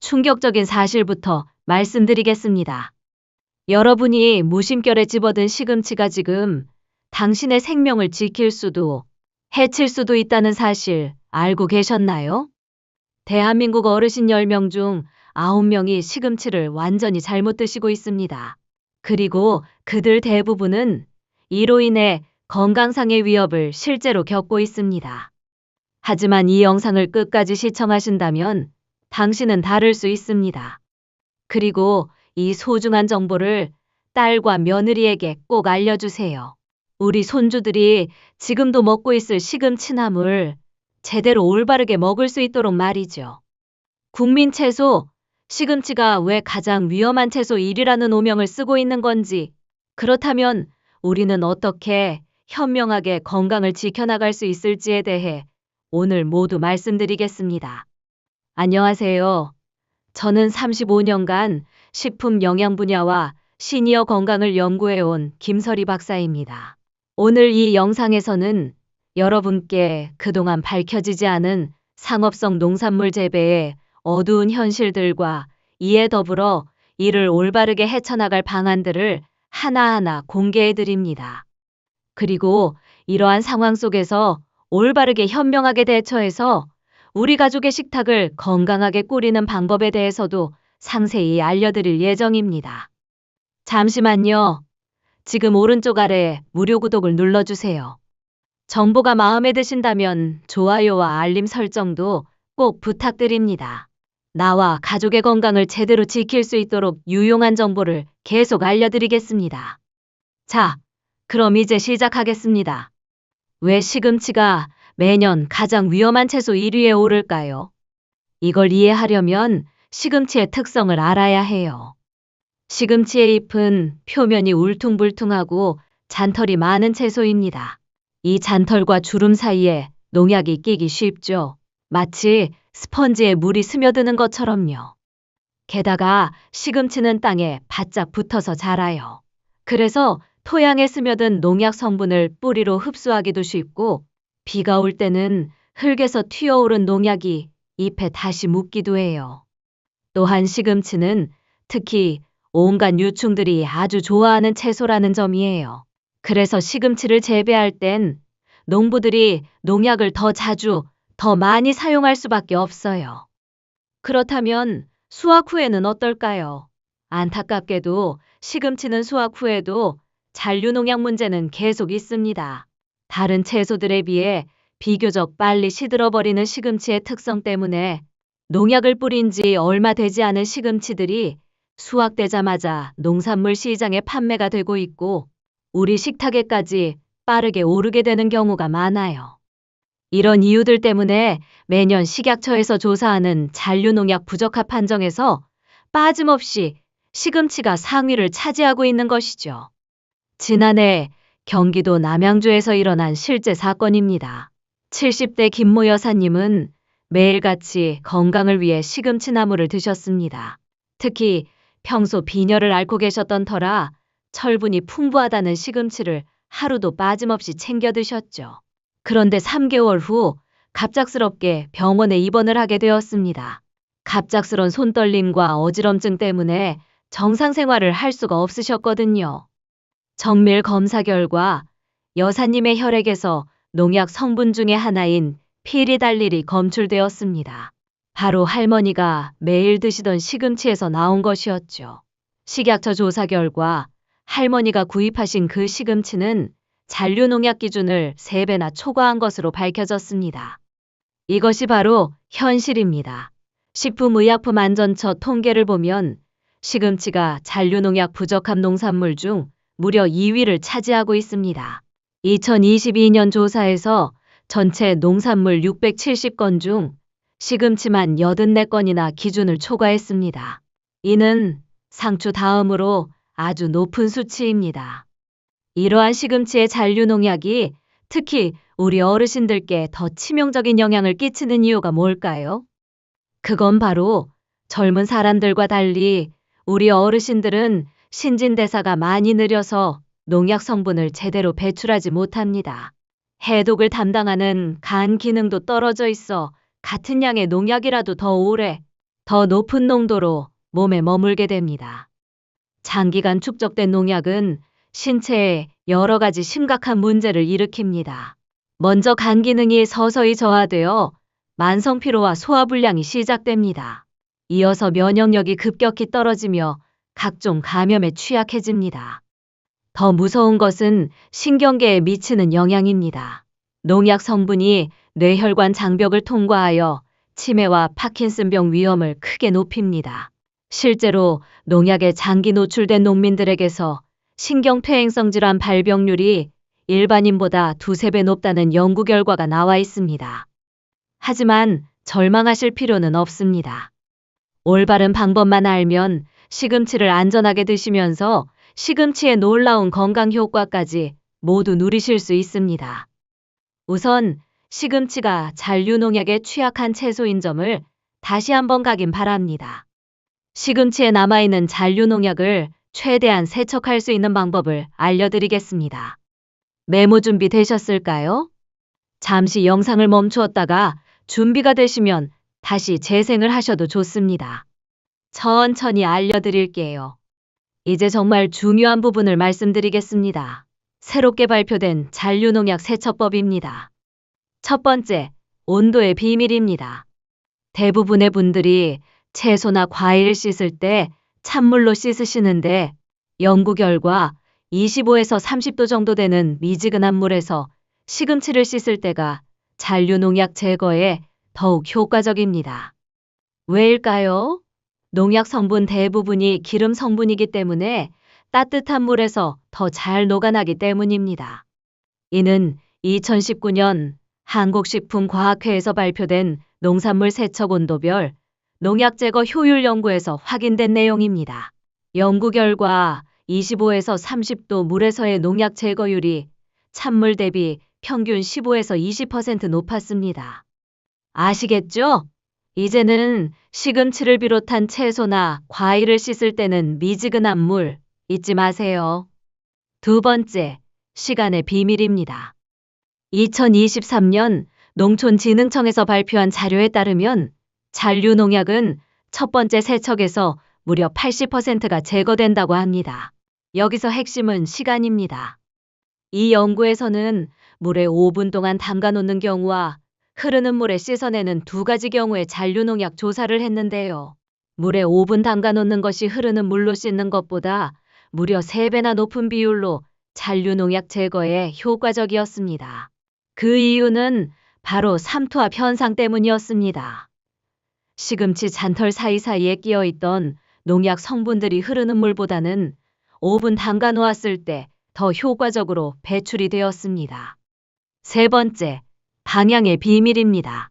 충격적인 사실부터 말씀드리겠습니다. 여러분이 무심결에 집어든 시금치가 지금 당신의 생명을 지킬 수도 해칠 수도 있다는 사실 알고 계셨나요? 대한민국 어르신 10명 중 9명이 시금치를 완전히 잘못 드시고 있습니다. 그리고 그들 대부분은 이로 인해 건강상의 위협을 실제로 겪고 있습니다. 하지만 이 영상을 끝까지 시청하신다면 당신은 다를 수 있습니다. 그리고 이 소중한 정보를 딸과 며느리에게 꼭 알려주세요. 우리 손주들이 지금도 먹고 있을 시금치나물 제대로 올바르게 먹을 수 있도록 말이죠. 국민 채소, 시금치가 왜 가장 위험한 채소 1위라는 오명을 쓰고 있는 건지, 그렇다면 우리는 어떻게 현명하게 건강을 지켜나갈 수 있을지에 대해 오늘 모두 말씀드리겠습니다. 안녕하세요. 저는 35년간 식품 영양 분야와 시니어 건강을 연구해온 김설희 박사입니다. 오늘 이 영상에서는 여러분께 그동안 밝혀지지 않은 상업성 농산물 재배의 어두운 현실들과 이에 더불어 이를 올바르게 헤쳐나갈 방안들을 하나하나 공개해 드립니다. 그리고 이러한 상황 속에서 올바르게 현명하게 대처해서 우리 가족의 식탁을 건강하게 꾸리는 방법에 대해서도 상세히 알려드릴 예정입니다. 잠시만요. 지금 오른쪽 아래 무료 구독을 눌러주세요. 정보가 마음에 드신다면 좋아요와 알림 설정도 꼭 부탁드립니다. 나와 가족의 건강을 제대로 지킬 수 있도록 유용한 정보를 계속 알려드리겠습니다. 자, 그럼 이제 시작하겠습니다. 왜 시금치가 매년 가장 위험한 채소 1위에 오를까요? 이걸 이해하려면 시금치의 특성을 알아야 해요. 시금치의 잎은 표면이 울퉁불퉁하고 잔털이 많은 채소입니다. 이 잔털과 주름 사이에 농약이 끼기 쉽죠. 마치 스펀지에 물이 스며드는 것처럼요. 게다가 시금치는 땅에 바짝 붙어서 자라요. 그래서 토양에 스며든 농약 성분을 뿌리로 흡수하기도 쉽고 비가 올 때는 흙에서 튀어오른 농약이 잎에 다시 묻기도 해요. 또한 시금치는 특히 온갖 유충들이 아주 좋아하는 채소라는 점이에요. 그래서 시금치를 재배할 땐 농부들이 농약을 더 자주, 더 많이 사용할 수밖에 없어요. 그렇다면 수확 후에는 어떨까요? 안타깝게도 시금치는 수확 후에도 잔류 농약 문제는 계속 있습니다. 다른 채소들에 비해 비교적 빨리 시들어버리는 시금치의 특성 때문에 농약을 뿌린 지 얼마 되지 않은 시금치들이 수확되자마자 농산물 시장에 판매가 되고 있고 우리 식탁에까지 빠르게 오르게 되는 경우가 많아요. 이런 이유들 때문에 매년 식약처에서 조사하는 잔류 농약 부적합 판정에서 빠짐없이 시금치가 상위를 차지하고 있는 것이죠. 지난해 경기도 남양주에서 일어난 실제 사건입니다. 70대 김모 여사님은 매일같이 건강을 위해 시금치 나물을 드셨습니다. 특히 평소 빈혈을 앓고 계셨던 터라 철분이 풍부하다는 시금치를 하루도 빠짐없이 챙겨 드셨죠. 그런데 3개월 후 갑작스럽게 병원에 입원을 하게 되었습니다. 갑작스런 손떨림과 어지럼증 때문에 정상 생활을 할 수가 없으셨거든요. 정밀 검사 결과 여사님의 혈액에서 농약 성분 중의 하나인 피리달릴이 검출되었습니다. 바로 할머니가 매일 드시던 시금치에서 나온 것이었죠. 식약처 조사 결과 할머니가 구입하신 그 시금치는 잔류 농약 기준을 3배나 초과한 것으로 밝혀졌습니다. 이것이 바로 현실입니다. 식품의약품안전처 통계를 보면 시금치가 잔류 농약 부적합 농산물 중 무려 2위를 차지하고 있습니다. 2022년 조사에서 전체 농산물 670건 중 시금치만 84건이나 기준을 초과했습니다. 이는 상추 다음으로 아주 높은 수치입니다. 이러한 시금치의 잔류 농약이 특히 우리 어르신들께 더 치명적인 영향을 끼치는 이유가 뭘까요? 그건 바로 젊은 사람들과 달리 우리 어르신들은 신진대사가 많이 느려서 농약 성분을 제대로 배출하지 못합니다. 해독을 담당하는 간 기능도 떨어져 있어 같은 양의 농약이라도 더 오래 더 높은 농도로 몸에 머물게 됩니다. 장기간 축적된 농약은 신체에 여러 가지 심각한 문제를 일으킵니다. 먼저 간 기능이 서서히 저하되어 만성 피로와 소화불량이 시작됩니다. 이어서 면역력이 급격히 떨어지며 각종 감염에 취약해집니다. 더 무서운 것은 신경계에 미치는 영향입니다. 농약 성분이 뇌혈관 장벽을 통과하여 치매와 파킨슨병 위험을 크게 높입니다. 실제로 농약에 장기 노출된 농민들에게서 신경퇴행성 질환 발병률이 일반인보다 두세 배 높다는 연구 결과가 나와 있습니다. 하지만 절망하실 필요는 없습니다. 올바른 방법만 알면 시금치를 안전하게 드시면서 시금치의 놀라운 건강 효과까지 모두 누리실 수 있습니다. 우선 시금치가 잔류농약에 취약한 채소인 점을 다시 한번 각인 바랍니다. 시금치에 남아있는 잔류농약을 최대한 세척할 수 있는 방법을 알려드리겠습니다. 메모 준비 되셨을까요? 잠시 영상을 멈추었다가 준비가 되시면 다시 재생을 하셔도 좋습니다. 천천히 알려드릴게요. 이제 정말 중요한 부분을 말씀드리겠습니다. 새롭게 발표된 잔류농약 세척법입니다. 첫 번째, 온도의 비밀입니다. 대부분의 분들이 채소나 과일을 씻을 때 찬물로 씻으시는데 연구 결과 25에서 30도 정도 되는 미지근한 물에서 시금치를 씻을 때가 잔류농약 제거에 더욱 효과적입니다. 왜일까요? 농약 성분 대부분이 기름 성분이기 때문에 따뜻한 물에서 더 잘 녹아나기 때문입니다. 이는 2019년 한국식품과학회에서 발표된 농산물 세척 온도별 농약 제거 효율 연구에서 확인된 내용입니다. 연구 결과 25에서 30도 물에서의 농약 제거율이 찬물 대비 평균 15에서 20% 높았습니다. 아시겠죠? 이제는 시금치를 비롯한 채소나 과일을 씻을 때는 미지근한 물 잊지 마세요. 두 번째, 시간의 비밀입니다. 2023년 농촌진흥청에서 발표한 자료에 따르면 잔류농약은 첫 번째 세척에서 무려 80%가 제거된다고 합니다. 여기서 핵심은 시간입니다. 이 연구에서는 물에 5분 동안 담가 놓는 경우와 흐르는 물에 씻어내는 두 가지 경우의 잔류농약 조사를 했는데요. 물에 5분 담가 놓는 것이 흐르는 물로 씻는 것보다 무려 3배나 높은 비율로 잔류농약 제거에 효과적이었습니다. 그 이유는 바로 삼투압 현상 때문이었습니다. 시금치 잔털 사이사이에 끼어있던 농약 성분들이 흐르는 물보다는 5분 담가 놓았을 때 더 효과적으로 배출이 되었습니다. 세 번째, 방향의 비밀입니다.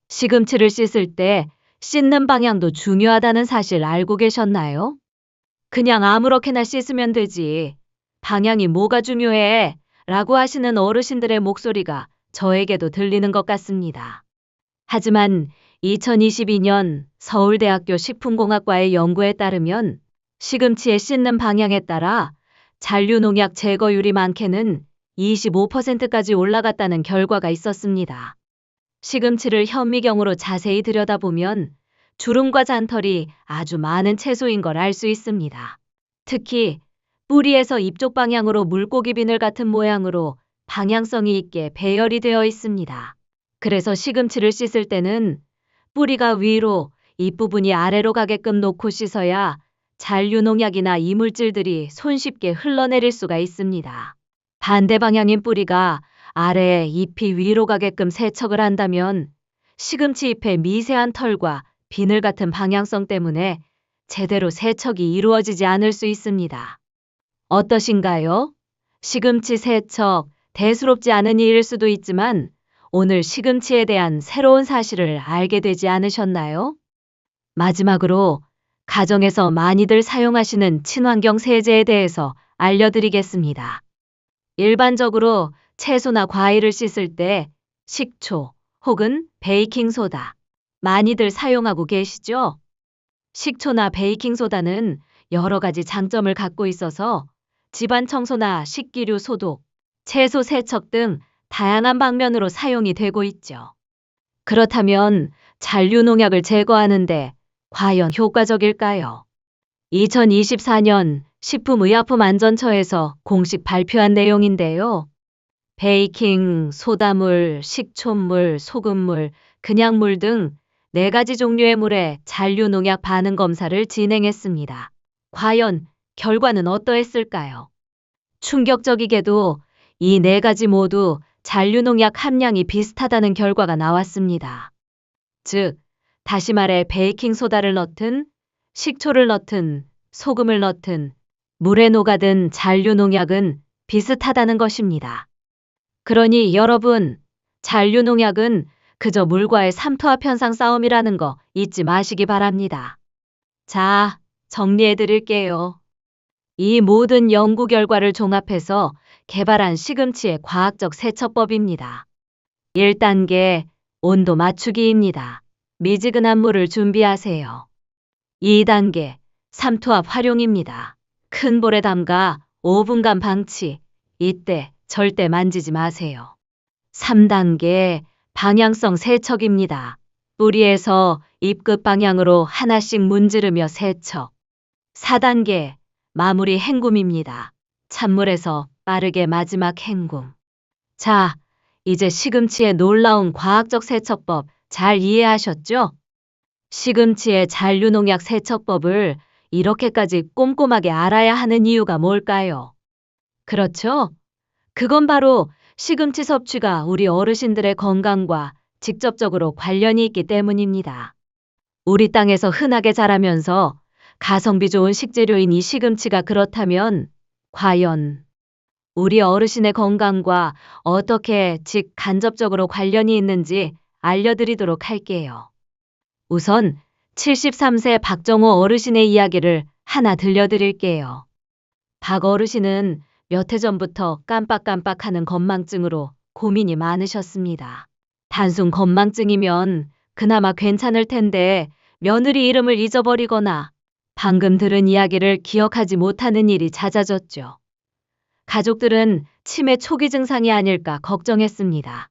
시금치를 씻을 때 씻는 방향도 중요하다는 사실 알고 계셨나요? 그냥 아무렇게나 씻으면 되지. 방향이 뭐가 중요해? 라고 하시는 어르신들의 목소리가 저에게도 들리는 것 같습니다. 하지만 2022년 서울대학교 식품공학과의 연구에 따르면 시금치의 씻는 방향에 따라 잔류농약 제거율이 많게는 25%까지 올라갔다는 결과가 있었습니다. 시금치를 현미경으로 자세히 들여다보면 주름과 잔털이 아주 많은 채소인 걸 알 수 있습니다. 특히 뿌리에서 잎쪽 방향으로 물고기 비늘 같은 모양으로 방향성이 있게 배열이 되어 있습니다. 그래서 시금치를 씻을 때는 뿌리가 위로, 잎부분이 아래로 가게끔 놓고 씻어야 잔류농약이나 이물질들이 손쉽게 흘러내릴 수가 있습니다. 반대 방향인 뿌리가 아래에 잎이 위로 가게끔 세척을 한다면 시금치 잎의 미세한 털과 비늘 같은 방향성 때문에 제대로 세척이 이루어지지 않을 수 있습니다. 어떠신가요? 시금치 세척, 대수롭지 않은 일일 수도 있지만 오늘 시금치에 대한 새로운 사실을 알게 되지 않으셨나요? 마지막으로 가정에서 많이들 사용하시는 친환경 세제에 대해서 알려드리겠습니다. 일반적으로 채소나 과일을 씻을 때 식초 혹은 베이킹소다 많이들 사용하고 계시죠? 식초나 베이킹소다는 여러 가지 장점을 갖고 있어서 집안 청소나 식기류 소독, 채소 세척 등 다양한 방면으로 사용이 되고 있죠. 그렇다면 잔류농약을 제거하는데 과연 효과적일까요? 2024년 식품의약품안전처에서 공식 발표한 내용인데요. 베이킹, 소다물, 식초물, 소금물, 그냥물 등 4가지 종류의 물에 잔류농약 반응 검사를 진행했습니다. 과연 결과는 어떠했을까요? 충격적이게도 이 4가지 모두 잔류농약 함량이 비슷하다는 결과가 나왔습니다. 즉, 다시 말해 베이킹소다를 넣든 식초를 넣든 소금을 넣든 물에 녹아든 잔류농약은 비슷하다는 것입니다. 그러니 여러분, 잔류농약은 그저 물과의 삼투압 현상 싸움이라는 거 잊지 마시기 바랍니다. 자, 정리해 드릴게요. 이 모든 연구 결과를 종합해서 개발한 시금치의 과학적 세척법입니다. 1단계 온도 맞추기입니다. 미지근한 물을 준비하세요. 2단계 삼투압 활용입니다. 큰 볼에 담가 5분간 방치. 이때 절대 만지지 마세요. 3단계 방향성 세척입니다. 뿌리에서 잎끝 방향으로 하나씩 문지르며 세척. 4단계 마무리 헹굼입니다. 찬물에서 빠르게 마지막 헹굼. 자, 이제 시금치의 놀라운 과학적 세척법 잘 이해하셨죠? 시금치의 잔류농약 세척법을 이렇게까지 꼼꼼하게 알아야 하는 이유가 뭘까요? 그렇죠? 그건 바로 시금치 섭취가 우리 어르신들의 건강과 직접적으로 관련이 있기 때문입니다. 우리 땅에서 흔하게 자라면서 가성비 좋은 식재료인 이 시금치가 그렇다면 과연 우리 어르신의 건강과 어떻게 직간접적으로 관련이 있는지 알려드리도록 할게요. 우선 73세 박정호 어르신의 이야기를 하나 들려드릴게요. 박 어르신은 몇 해 전부터 깜빡깜빡하는 건망증으로 고민이 많으셨습니다. 단순 건망증이면 그나마 괜찮을 텐데 며느리 이름을 잊어버리거나 방금 들은 이야기를 기억하지 못하는 일이 잦아졌죠. 가족들은 치매 초기 증상이 아닐까 걱정했습니다.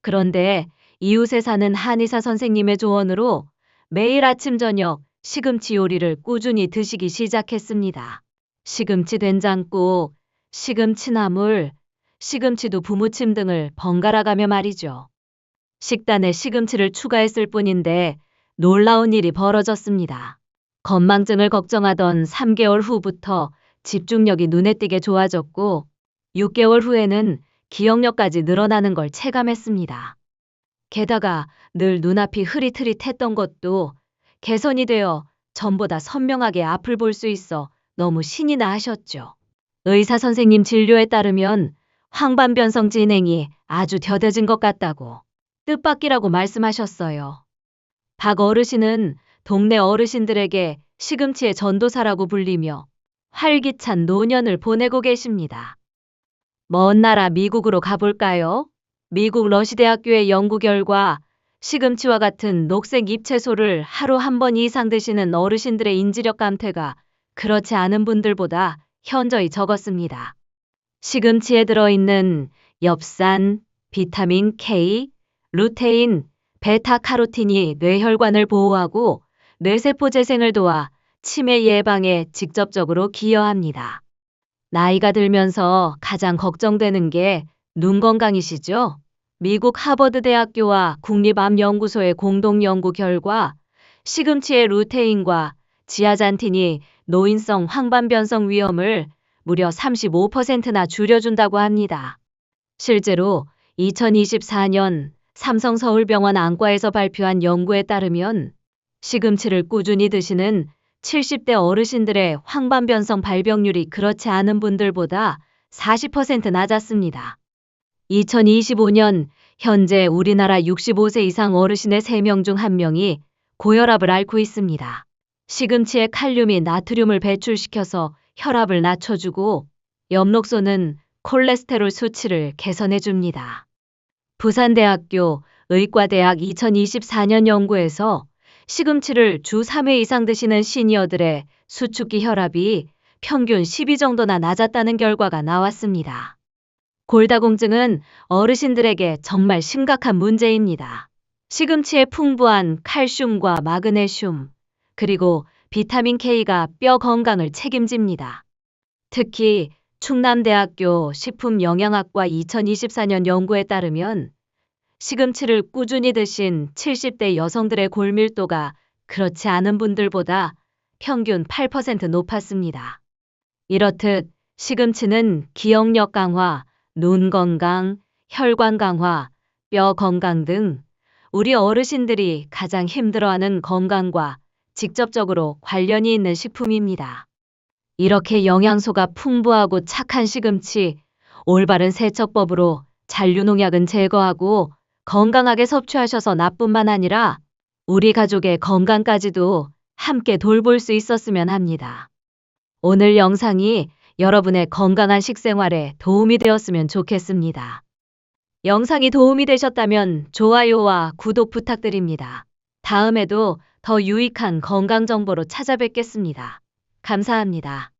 그런데 이웃에 사는 한의사 선생님의 조언으로 매일 아침 저녁 시금치 요리를 꾸준히 드시기 시작했습니다. 시금치 된장국, 시금치 나물, 시금치도 부무침 등을 번갈아 가며 말이죠. 식단에 시금치를 추가했을 뿐인데 놀라운 일이 벌어졌습니다. 건망증을 걱정하던 3개월 후부터 집중력이 눈에 띄게 좋아졌고 6개월 후에는 기억력까지 늘어나는 걸 체감했습니다. 게다가 늘 눈앞이 흐릿흐릿했던 것도 개선이 되어 전보다 선명하게 앞을 볼 수 있어 너무 신이 나 하셨죠. 의사 선생님 진료에 따르면 황반변성 진행이 아주 더뎌진 것 같다고 뜻밖이라고 말씀하셨어요. 박 어르신은 동네 어르신들에게 시금치의 전도사라고 불리며 활기찬 노년을 보내고 계십니다. 먼 나라 미국으로 가볼까요? 미국 러시대학교의 연구 결과 시금치와 같은 녹색 잎채소를 하루 한 번 이상 드시는 어르신들의 인지력 감퇴가 그렇지 않은 분들보다 현저히 적었습니다. 시금치에 들어있는 엽산, 비타민 K, 루테인, 베타카로틴이 뇌혈관을 보호하고 뇌세포 재생을 도와 치매 예방에 직접적으로 기여합니다. 나이가 들면서 가장 걱정되는 게 눈 건강이시죠? 미국 하버드 대학교와 국립암연구소의 공동 연구 결과 시금치의 루테인과 지아잔틴이 노인성 황반변성 위험을 무려 35%나 줄여준다고 합니다. 실제로 2024년 삼성서울병원 안과에서 발표한 연구에 따르면 시금치를 꾸준히 드시는 70대 어르신들의 황반변성 발병률이 그렇지 않은 분들보다 40% 낮았습니다. 2025년 현재 우리나라 65세 이상 어르신의 3명 중 1명이 고혈압을 앓고 있습니다. 시금치의 칼륨이 나트륨을 배출시켜서 혈압을 낮춰주고 엽록소는 콜레스테롤 수치를 개선해줍니다. 부산대학교 의과대학 2024년 연구에서 시금치를 주 3회 이상 드시는 시니어들의 수축기 혈압이 평균 12 정도나 낮았다는 결과가 나왔습니다. 골다공증은 어르신들에게 정말 심각한 문제입니다. 시금치에 풍부한 칼슘과 마그네슘, 그리고 비타민 K가 뼈 건강을 책임집니다. 특히 충남대학교 식품영양학과 2024년 연구에 따르면 시금치를 꾸준히 드신 70대 여성들의 골밀도가 그렇지 않은 분들보다 평균 8% 높았습니다. 이렇듯 시금치는 기억력 강화, 눈 건강, 혈관 강화, 뼈 건강 등 우리 어르신들이 가장 힘들어하는 건강과 직접적으로 관련이 있는 식품입니다. 이렇게 영양소가 풍부하고 착한 시금치, 올바른 세척법으로 잔류농약은 제거하고 건강하게 섭취하셔서 나뿐만 아니라 우리 가족의 건강까지도 함께 돌볼 수 있었으면 합니다. 오늘 영상이 여러분의 건강한 식생활에 도움이 되었으면 좋겠습니다. 영상이 도움이 되셨다면 좋아요와 구독 부탁드립니다. 다음에도 더 유익한 건강 정보로 찾아뵙겠습니다. 감사합니다.